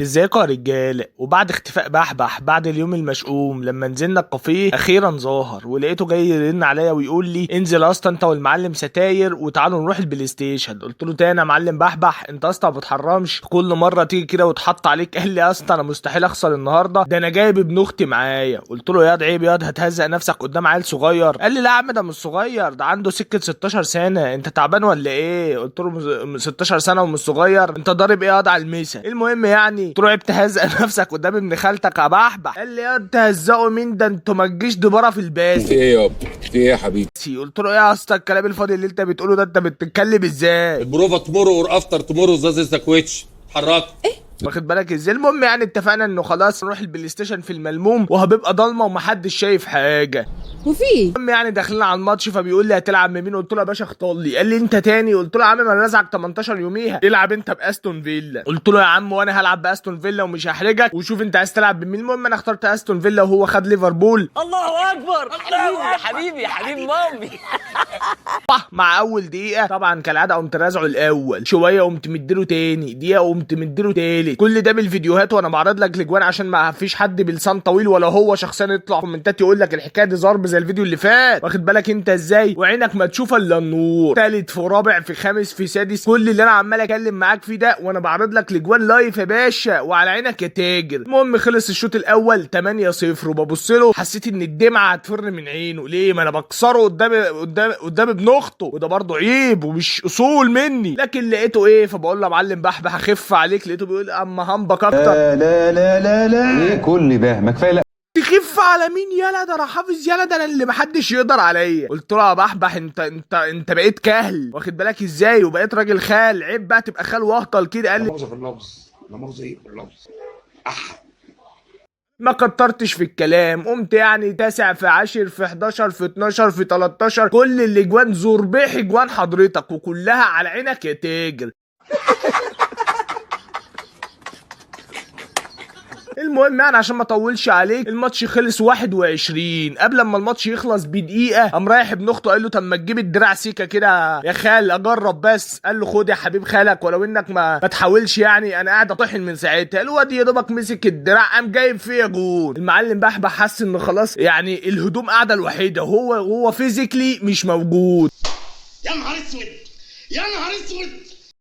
ازيكم يا رجاله؟ وبعد اختفاء بحبح بعد اليوم المشؤوم لما نزلنا الكافيه اخيرا ظاهر، ولقيته جاي يرن عليا ويقول لي انزل يا اسطى انت والمعلم ستاير وتعالوا نروح البلاي ستيشن. قلت له تاني يا معلم بحبح؟ انت يا اسطى ما بتحرمش كل مره تيجي كده وتحط عليك. قال لي يا اسطى انا مستحيل اخسر النهارده، ده انا جايب ابن اختي معايا. قلت له ياض عيب ياض، هتهزق نفسك قدام عيل صغير. قال لي لا يا عم ده مش صغير، ده عنده سكه 16 سنه، انت تعبان ولا ايه؟ قلت له 16 سنه ومش صغير؟ انت ضارب ايه ياض على الميسا؟ المهم يعني قلت له عيب تهزق نفسك قدام ابن خالتك يا بحبح. قال لي ياض تهزقوا مين ده؟ انتوا ما تجيش دباره في الباس. في ايه يابا؟ في ايه يا حبيبي؟ قلت له ايه يا اسطى الكلام الفاضي اللي انت بتقوله ده؟ انت بتتكلم ازاي؟ البروفا تمر اور افتر تمر زاز ساكويتش اتحرك. واخد بالك ازاي؟ المهم يعني اتفقنا انه خلاص نروح البلاي ستيشن في الملموم وهبيبقى ضلمه ومحدش شايف حاجه. وفي المهم يعني داخلين على الماتش فبيقول لي هتلعب مين؟ قلت له يا باشا اختار لي. قال لي انت تاني؟ قلت له يا عم ما انا رازعك 18 يوميها، العب انت باستون فيلا. قلت له يا عم وانا هلعب باستون فيلا ومش هحرجك وشوف انت عايز تلعب بمين. المهم انا اخترت استون فيلا وهو خد ليفربول. الله اكبر. حبيبي يا حبيب مامي. مع اول دقيقه طبعا كالعاده قمت رازعه الاول، شويه قمت مديله تاني، دقيقه قمت مديله تالت، كل ده بالفيديوهات وانا بعرض لك الاجوان عشان ما فيش حد بلسان طويل ولا هو شخصيا يطلع كومنتات يقول لك الحكايه دي ضرب زي الفيديو اللي فات. واخد بالك انت ازاي؟ وعينك ما تشوف الا النور. تالت في رابع في خامس في سادس، كل اللي انا عمال اتكلم معاك فيه ده وانا بعرض لك الاجوان لايف يا باشا وعلى عينك يا تاجر. المهم خلص الشوط الاول 8-0 وببص له حسيت ان الدمعه هتفر من عينه. ليه؟ ما انا بكسره قدام ابن اخته، وده برضه عيب ومش اصول مني. لكن لقيته ايه؟ فبقول له يا معلم بحبح اخف عليك. لقيته بيقول اما همبك اكتر. لا ليه كل ده؟ ما كفايه. لا تخف على مين يالا؟ ده انا حافظ يالا، ده انا اللي محدش يقدر عليا. قلت له يا بحبح انت بقيت كهل، واخد بالك ازاي؟ وبقيت راجل خال، عيب بقى تبقى خال واهطل كده. قال لي في اللفظ، لا مؤاخذة ايه في اللفظ. ما كترتش في الكلام، قمت يعني 9 في 10 في 11 في 12 في 13، كل الاجوان زربيح اجوان حضرتك وكلها على عينك يا تاجر. المهم يعني عشان ما اطولش عليك الماتش خلص 21. قبل ما الماتش يخلص بدقيقه قام رايح ابن اخته قال له طب ما تجيب الدراع سيكه كده يا خال اجرب بس. قال له خد يا حبيب خالك ولو انك ما تحاولش، يعني انا قاعد اطحن من ساعتها. الواد يا دوبك مسك الدراع قام جايب فيا جول. المعلم بحبح حس ان خلاص يعني الهدوم قاعده الوحيده، هو فيزيكلي مش موجود. يا نهار اسود، يا نهار اسود.